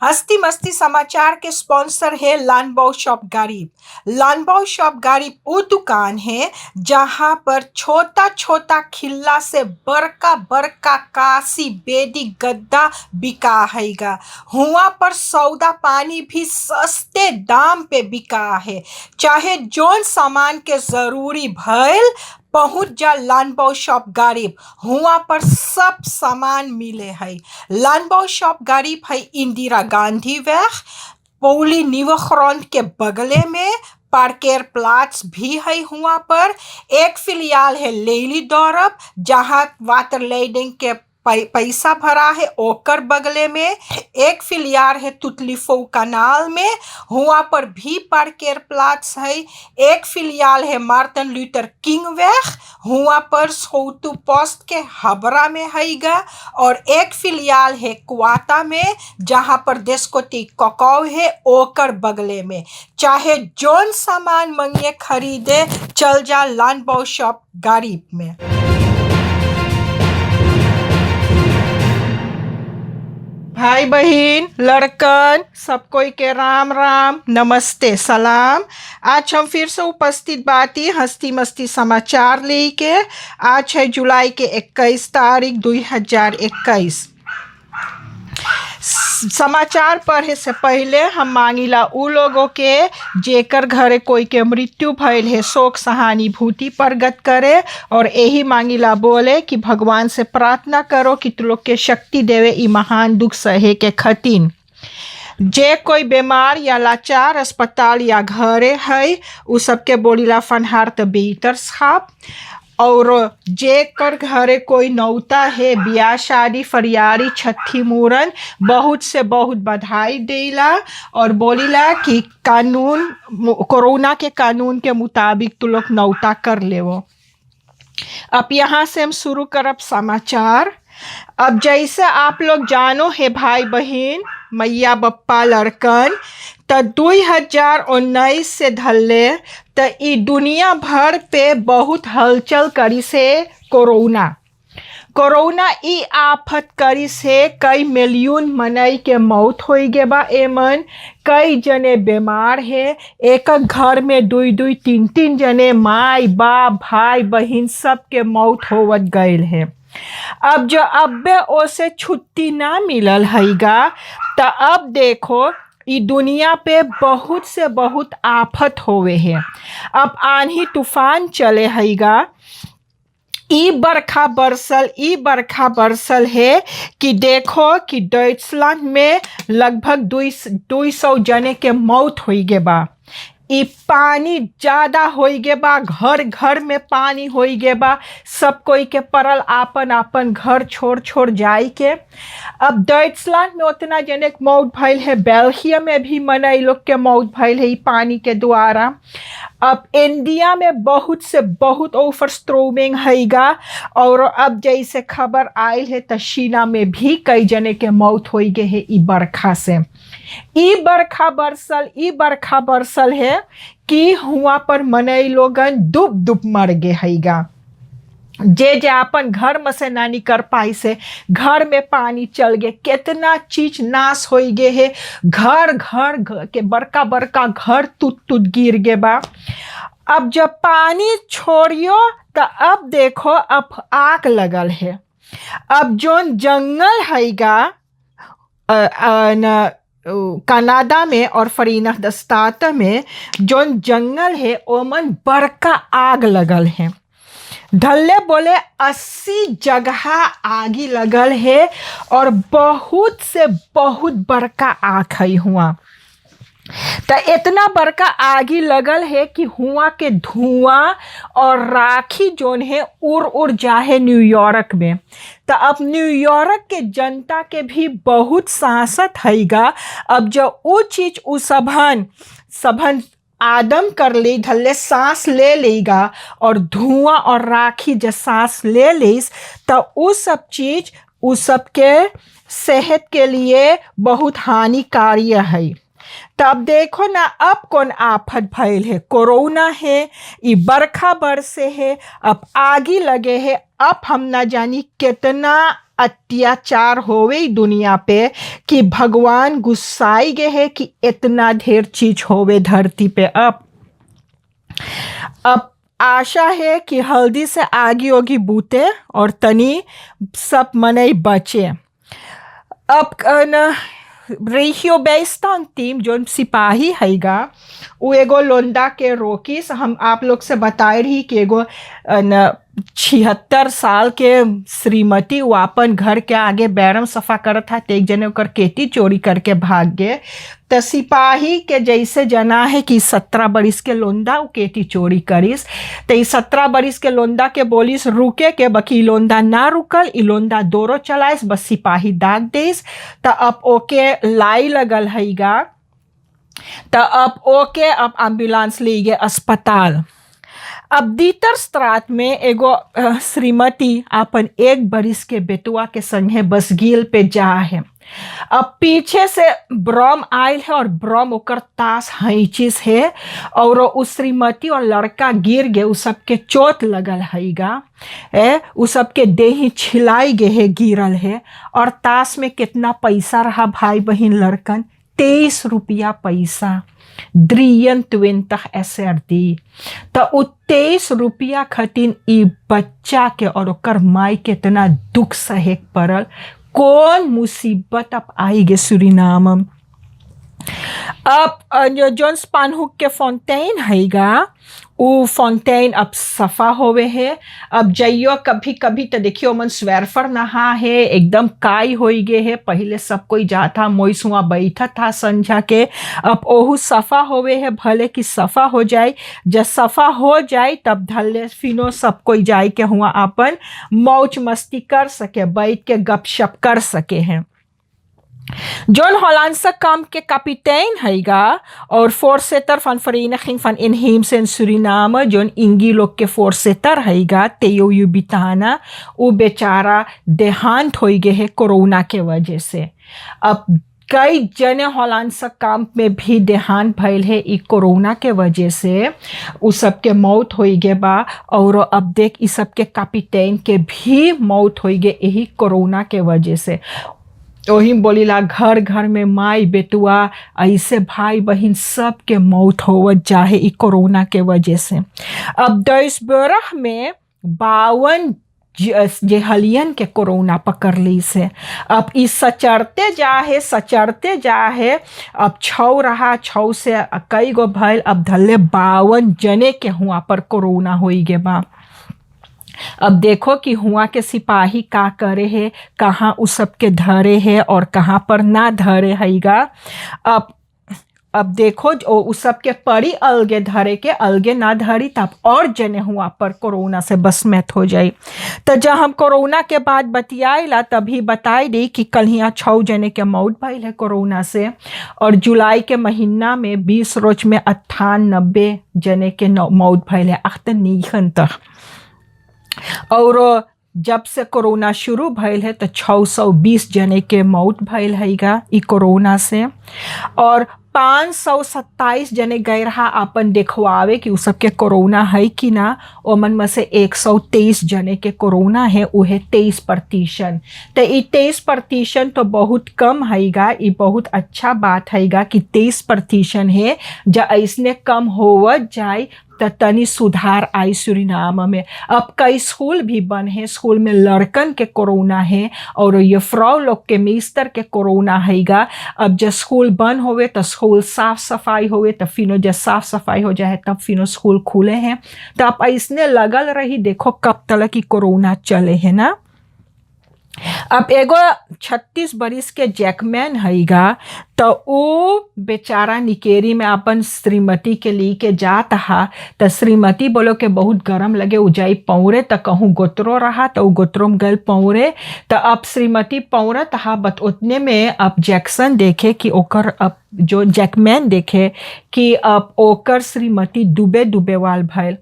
हस्ती मस्ती समाचार के स्पॉन्सर है लानबाओ शॉप गरीब। लानबाओ शॉप गरीब वो दुकान है जहाँ पर छोटा छोटा खिल्ला से बड़का बड़का काशी बेदी गद्दा बिका हैगा। हुआ पर सौदा पानी भी सस्ते दाम पे बिका है। चाहे जोन सामान के जरूरी भइल पहुँच जा लानबाओ शॉप गरीब। हुआ पर सब सामान मिले है। लानबाओ शॉप गरीब है इंदिरा गांधी वेग पौली न्यूक्रॉन के बगले में। पार्केर प्लाट्स भी है। हुआ पर एक फिलियाल है लेली दौरब जहाँ वाटर लेडिंग के पैसा भरा है ओकर बगले में। एक फिलियाल है तुतलीफो कनाल में। हुआ पर भी पार्केर प्लाट्स है। एक फिलियाल है मार्टिन लूथर किंग वेग। हुआ पर सोतु पोस्ट के हबरा में हैगा। और एक फिलियाल है क्वाटा में जहाँ पर देशकोटी कोकाऊ है ओकर बगले में। चाहे जोन सामान मंगे खरीदे चल जा लानबाओ शॉप गरीब में। भाई बहन लड़कन सब कोई के राम राम नमस्ते सलाम। आज हम फिर से उपस्थित बाती हस्ती मस्ती समाचार लेके। आज है जुलाई के 21 तारीख 2021। समाचार पढ़े से पहले हम मांगिला उ लोगों के जेकर घरे कोई के मृत्यु भइल है शोक सहानुभूति प्रकट करे। और यही मांगिला बोले कि भगवान से प्रार्थना करो कि तू लोग के शक्ति देवे ई महान दुख सहे के खतिन। जे कोई बीमार या लाचार अस्पताल या घरे है उ सबके बोलीला फनहार त बेहतर साहब। और जे कर घरे कोई नौता है ब्याह शादी फरियारी छठी मूरन बहुत से बहुत बधाई देला। और बोलीला कि कानून कोरोना के कानून के मुताबिक तू लोग नौता कर लेवो। अब यहाँ से हम शुरू करब समाचार। अब जैसे आप लोग जानो है भाई बहन मैया बप्पा लड़कन त 2019 से धल्ले त ई दुनिया भर पे बहुत हलचल करी से कोरोना ई आफत करी से कई मिलियन मनई के मौत हो गए बा। एमन कई जने बीमार है। एक घर में 2-2 3-3 जने माई बाप भाई बहन सब के मौत होवत गईल है। अब जो अब्बे ओसे छुट्टी ना मिलल हैगा त अब देखो ई दुनिया पे बहुत से बहुत आफत होवे है। अब आंधी तूफान चले हैगा। ई बरखा बरसल है कि देखो कि डॉइचलैंड में लगभग 200 जने के मौत हो गए बा। ई पानी ज़्यादा हो गए बा। घर घर में पानी हो गए बा। सब कोई के परल आपन आपन घर छोड़ जाए के। अब डॉइचलैंड में उतना जने के मौत भइल है। बेल्जियम में भी मनई लोग के मौत भइल है ई पानी के द्वारा। अब इंडिया में बहुत से बहुत ओवरस्ट्रोमिंग हैगा। और अब जैसे खबर आयल है तो चीना में भी कई जने के मौत हो गए है ई बरखा से। ई बरखा बरसल है कि हुआ पर मनई लोगन डूब मर गए हैगा। जे अपन घर में से ना निकल पाई से घर में पानी चल गए। कितना चीज नाश हो गए है। घर के बड़का घर टूट गिर गए बा। अब जब पानी छोड़ियो तो अब देखो अब आग लगल है। अब जोन जंगल हैगा कनाडा में और फरीनास्तात में जोन जंगल है ओमन बड़का आग लगल है। धल्ले बोले 80 जगह आगी लगल है। और बहुत से बहुत बड़का आग है हुआ। तो इतना बड़का आगी लगल है कि हुआ के धुआं और राखी जोन है उड़ जाए न्यूयॉर्क में। तो अब न्यूयॉर्क के जनता के भी बहुत सांसत हैगा। अब जो वो चीज उ सबन आदम कर ले धल्ले सांस ले लेगा। और धुआं और राखी जब सांस ले लेस तो वो सब चीज उ सबके सेहत के लिए बहुत हानिकारी है। तब देखो ना अब कौन आफत भइल है। कोरोना है ई बरखा बरसे है। अब आगी लगे है। अब हम ना जानी कितना अत्याचार होवे दुनिया पे कि भगवान गुस्साई गए है कि इतना ढेर चीज होवे धरती पे। अब आशा है कि हल्दी से आगी होगी बूते और तनी सब मनई बचे। अब न रेहियो बेस्तान टीम जो सिपाही हैगा वो एगो लोंडा के रोकीस। हम आप लोग से बताए रही कि एगो 76 साल के श्रीमती वो अपन घर के आगे बैरम सफा करत था, एक जने ओकर केटी चोरी करके भाग गए। तो सिपाही के जैसे जना है कि 17 बरिस के लोंदा वो केटी चोरी करिस। तो 17 बरिस के लोंदा के बोलिस रुके के, बकी लोंदा ना रुकल, इ लोंदा दोरो चलाइस, बस सिपाही दाग देस। तो अब ओके लाई लगल हैगा। तो अब ओके अब एम्बुलेंस ले गए अस्पताल। अब दीतर स्त्रात में एगो श्रीमती अपन 1 बरिस के बेटुआ के संगे बसगील पे जा है। अब पीछे से ब्रह्म आयल है और ब्रह्म ओकर तास हैचिस है और उस श्रीमती और लड़का गिर गए, उस सबके चोट लगल हैगा। उस सबके देही छिलाई गए है, गिरल है। और तास में कितना पैसा रहा भाई बहन लड़कन, 23 रुपया पैसा, द्रियन 20 ऐसे दी। तो उ 23 रुपया खतिन ई बच्चा के और ओकर माई के इतना दुख सहे पड़ल। कौन मुसीबत अब आई गे सुरीनाम। अब जॉन स्पानहुक के फाउंटेन हैगा, वो फाउंटेन अब सफा होवे है। अब जाइयो कभी कभी तो देखियो मन स्वेरफर नहा है, एकदम काई होई गे है। पहले सब कोई जाता मोइसुआ बैठा था संझा के, अब ओहू सफा होवे है। भले कि सफा हो जाए, जब सफा हो जाए तब धले फिनो सब कोई जाए के हुआ अपन मौज मस्ती कर सके, बैठ के गपशप कर सके हैं। जॉन हॉलैंडस काम के कैपिटन हैगा और फोरसेटर फन Vereniging van Inheemse en Suriname, John इंगी लोग के फोरसेटर हैगा तेयो युबिताना, वो बेचारा देहांत हो गए है कोरोना के वजह से। अब कई जने हॉलैंडस काम में भी देहांत भइल है ई कोरोना के वजह से, उ सबके मौत हो गए बा। और अब देख ई सबके कैपिटन के भी मौत हो गए यही कोरोना के वजह से। वही बोलीला घर घर में माई बेटुआ ऐसे भाई बहन सब के मौत होवत जाए ई कोरोना के वजह से। अब Duisburg में 52 जेहलियन के कोरोना पकड़ ली से। अब इस सचरते जा है। अब 6 रहा, 6 से कई गो भइल, अब धले 52 जने के हुआ पर कोरोना होई गे बा। अब देखो कि हुआ के सिपाही का करे है, कहाँ उस सब के धरे है और कहाँ पर ना धरे हैगा। अब देखो उस सब के पड़ी अलगे धरे के, अलगे ना धरी तब और जने हुआ पर कोरोना से बसमैत हो जाए। तो जब हम कोरोना के बाद बतियाइला तभी बताई दी कि कल यहाँ 6 जने के मौत भइल है कोरोना से। और जुलाई के महीना में 20 रोज में 98 जने के मौत भइल है, अख्तनीखन तक। और जब से कोरोना शुरू भइल है तो 620 जने के मौत भइल हैगा ई कोरोना से। और 527 जने गए रहा अपन देखवावे कि उ सबके कोरोना है कि ना। ओमन में से 123 जने के कोरोना है, उहे 23%। तो ई 23% तो बहुत कम हैगा, ई बहुत अच्छा बात हैगा कि 23% है। जब ऐसने कम होवत जाए तो तनी सुधार आई सुरीनाम में। अब कई स्कूल भी बन है, स्कूल में लड़कन के कोरोना है और ये फ्राउ लोग के मिस्टर के कोरोना हैगा। अब जब स्कूल बंद होवे तो स्कूल साफ सफाई होवे, तब फिनो जब साफ सफाई हो जाए तब फिनो स्कूल खुले हैं। तो अब ऐसने लगल रही, देखो कब तक की कोरोना चले है ना। अब एगो 36 बरिस के जैकमैन हैगा, तो वो बेचारा निकेरी में अपन श्रीमती के लिए के जात हा। तो श्रीमती बोलो के बहुत गरम लगे, उ जाई पौरे, तो कहूँ गोतरो रहा तो गोतरो में गल पौरे। तो अब श्रीमती पौरत हा, बट उतने में अब जैक्सन देखे कि ओकर, अब जो जैकमैन देखे कि अब ओकर श्रीमती डूबे वाल भइल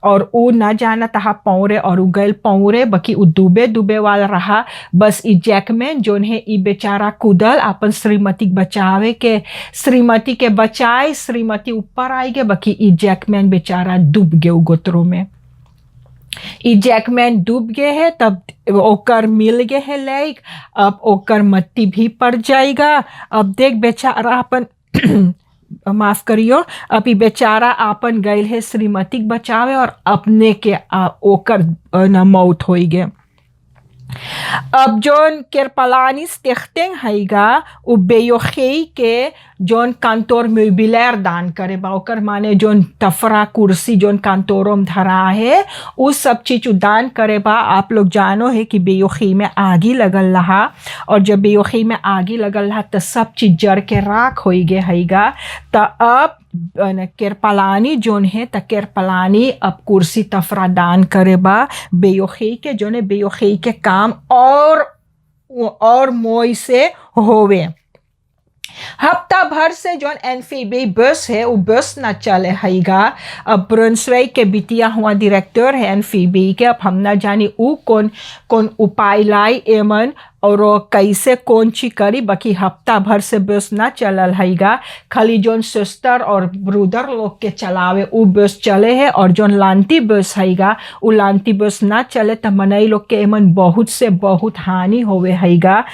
और उ ना जाना तहा पौरे और उ गल पौरे, बकी उ डूबे वाल रहा। बस ई जैकमैन जोन है ई बेचारा कूदल अपन श्रीमती बचावे के, श्रीमती के बचाए, श्रीमती ऊपर आई गे, बकी ई जैकमैन बेचारा डूब गए गोतरों में। ई जैकमैन डूब गए है तब ओकर मिल गए है लाइक अब ओकर मट्टी भी पड़ जाएगा। अब देख बेचारा अपन माफ करियो, अब ई बेचारा आपन गइल है श्रीमती के बचावे और अपने के ओकर न मौत होई गए। अब जोन केरपलानी स्टेख्टेंग हैगा उ बेयोखी के जोन कांतोर मोबिलर दान करे बा ओकर माने जोन तफरा कुर्सी जोन कांतोरों में धरा है उ सब चीज उ दान करे बा। आप लोग जानो है कि बेयोखी में आगी लगल रहा और जब बेयोखी में आगी लगल रहा तो सब चीज जड़ के राख हो गए हैगा। तो अब केरपलानी जोन है त केरपलानी अब कुर्सी तफरा दान करे बा बेयोखी के जोन है बेयोखी के काम और मोई से होवे। हफ्ता भर से जोन एनफीबी बस है वो बस ना चले हैगा। अब ब्रुन्सविक के बिटिया हुआ डायरेक्टर है एनफीबी के। अब हम ना जानी उ कौन कौन उपाय लाई एमन और कैसे कौन ची करी बाकी हफ्ता भर से बस ना चलल हैगा। खाली जोन सिस्टर और ब्रदर लोग के चलावे उ बस चले है और जोन लांती बस हैगा उ लांती बस ना चले तो मनई लोग के एमन बहुत से बहुत हानि होवे हैगा।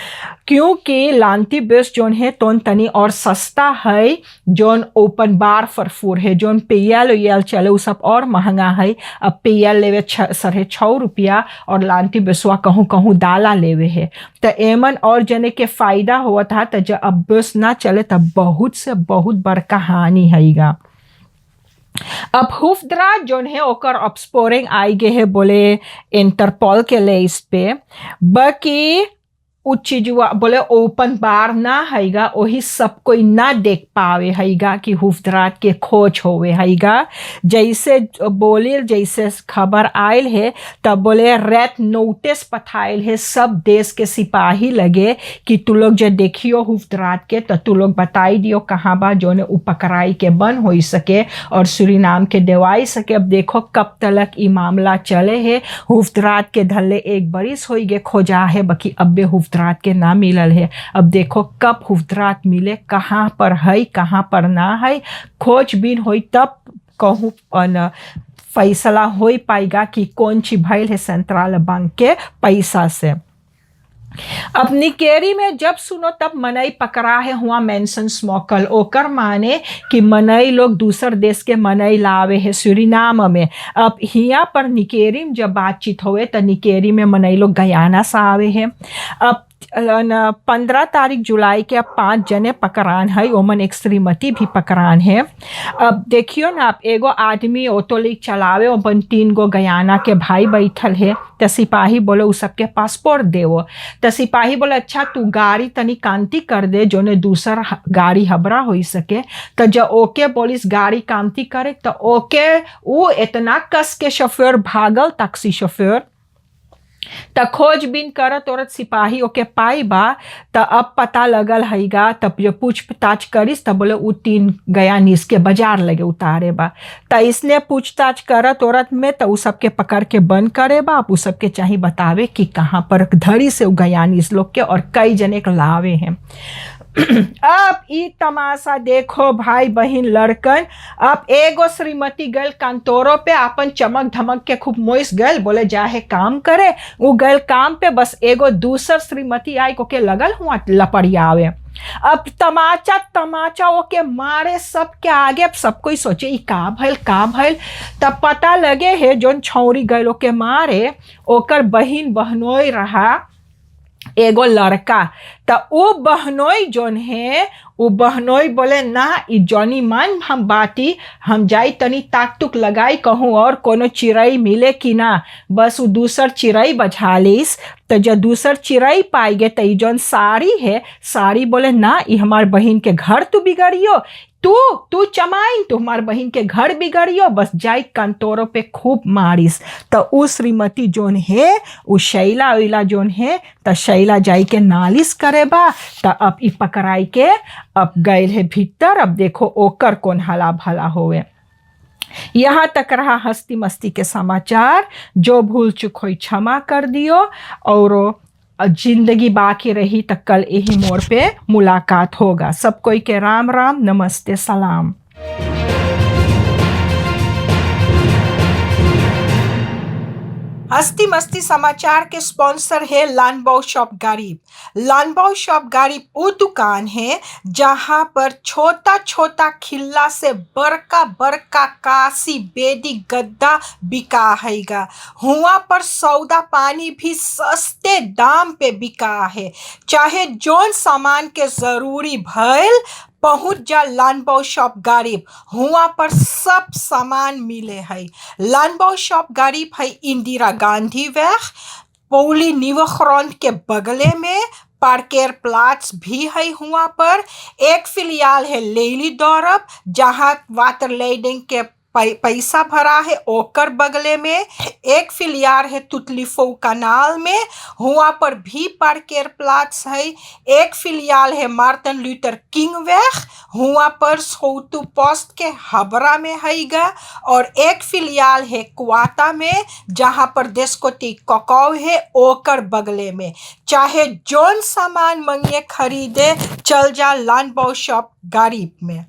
क्योंकि लांती बस जोन है तोन तनी और सस्ता है जोन ओपन बार फरफूर है। जोन पेयल चले उ सब और महंगा है। अब पेयल लेवे 6.5 रुपया और लांती बसवा कहूँ कहूँ दाला लेवे है तो एमन और जने के फायदा हुआ था। तो जब अब बस ना चले तब बहुत से बहुत बड़का हानि हैगा। अब हुफ्दरा जोन है ओकर अपस्पोरिंग आई गए है बोले इंटरपोल के लिस्ट पे बाकी उ चीजुआ बोले ओपन बार ना हैगा वही सब कोई ना देख पावे हैगा कि हुफ्दरात के खोज होवे हैगा। जैसे बोले जैसे खबर आयल है तब बोले रेड नोटिस पठाइल है सब देश के सिपाही लगे कि तू लोग जो देखियो हुफ्दरात के तो तू लोग बताई दियो कहाँ बा जोने उ पकड़ाई के बन हो सके और सूरीनाम के देवाई सके। अब देखो कब तलक ई मामला चले है। हुफ्दरात के धल्ले 1 बरिस हो गए खोजा है बाकी अब्बे हुफ्दरात के ना मिलल है। अब देखो कब हुफ्दरात मिले कहाँ पर है कहाँ पर ना है खोजबीन होई तब कहूँ फैसला हो पाएगा कि कौन ची भइल है सेंट्रल बैंक के पैसा से। अब निकेरी में जब सुनो तब मनई पकड़ा है हुआ मेंशन स्मोकल ओकर माने कि मनई लोग दूसर देश के मनई लावे है सूरीनाम में। अब हिया पर निकेरी में जब बातचीत होवे तो निकेरी में मनई लोग गयाना से आवे है। अब 15 तारीख जुलाई के अब 5 जने पकड़ान है ओमन एक श्रीमती भी पकड़ान है। अब देखियो ना आप एगो आदमी ऑटो लिक चलावे ओमन 3 गो गयाना के भाई बैठल है तो सिपाही बोले उ सबके पासपोर्ट देवो तो सिपाही बोले अच्छा तू गाड़ी तनी कांति कर दे जो ने दूसर गाड़ी हबरा हो सके। तो जब ओके बोलिस गाड़ी कांति करे तो ओके वो इतना कस के शोफर भागल टैक्सी शोफर त खोजबीन करत औरत सिपाही ओके पाई बा त अब पता लगल हैगा। तब जो पूछताछ करिस तब बोले उ 3 गया नीस के बाजार लगे उतारे बा त इसने पूछताछ करत औरत में तो उ सबके पकड़ के बंद करे बा। उ सबके चाहिए बतावे कि कहाँ पर धरी से उ गया नीस लोग के और कई जने के लावे हैं। अब ई तमाशा देखो भाई बहन लड़कन। अब एगो श्रीमती गल कांतोरो पे अपन चमक धमक के खूब मोइस गल बोले जाहे काम करे वो गल काम पे बस एगो दूसर श्रीमती आई को के लगल हुआ लपड़ियावे। अब तमाचा ओके मारे सब के आगे। अब सब कोई सोचे ई का भइल तब पता लगे है जोन छौरी गल के मारे ओकर बहिन बहनोई रहा एगो लड़का। तो वो बहनोई जोन है वो बहनोई बोले ना ई जॉनी मान हम बाटी हम जाई तनी ताक तुक लगाई कहूँ और कोनो चिड़ई मिले कि ना बस वो दूसर चिड़ई बजा लीस। तो जब दूसर चिड़ई पाई गे तो जौन साड़ी है साड़ी बोले ना ई हमार बहन के घर तू बिगड़ियो तू चमाइन तो हमार बहन के घर बिगड़ियो बस जाई कंतोरों पे खूब मारिस। तो उ श्रीमती जोन है उ शैला उला जोन है तो शैला जाई के नालिश करे बा। तो अब ई पकड़ाई के अब गए है भीतर। अब देखो ओकर कौन हला भला होवे। यहाँ तक रहा हस्ती मस्ती के समाचार। जो भूल चुक हुई क्षमा कर दियो और जिंदगी बाकी रही तो कल यही मोड़ पे मुलाकात होगा। सब कोई के राम राम नमस्ते सलाम। हस्ती मस्ती समाचार के स्पॉन्सर है लानबाओ शॉप गरीब। लानबाओ शॉप गरीब वो दुकान है जहाँ पर छोटा छोटा खिल्ला से बड़का बड़का काशी बेदी गद्दा बिका हैगा। हुआ पर सौदा पानी भी सस्ते दाम पे बिका है। चाहे जौन सामान के जरूरी भइल पहुँच जा लानबाओ शॉप गरीब। हुआ पर सब सामान मिले है। लानबाओ शॉप गरीब है इंदिरा गांधी वेग पौली न्यूफ्रंट के बगले में। पार्केर प्लाट्स भी है हुआ पर। एक फिलियाल है लेली दौरब जहाँ वाटर लेडिंग के पैसा भरा है ओकर बगले में। एक फिलियाल है तुतलीफो कनाल में, हुआ पर भी पार्केर प्लाट्स है। एक फिलियाल है मार्टिन लूथर किंग वेग, हुआ पर सोतु पोस्ट के हबरा में हैगा। और एक फिलियाल है क्वाटा में जहाँ पर देशकोटी ककाव है ओकर बगले में। चाहे जौन सामान मंगे खरीदे चल जा लानबाओ शॉप गरीब में।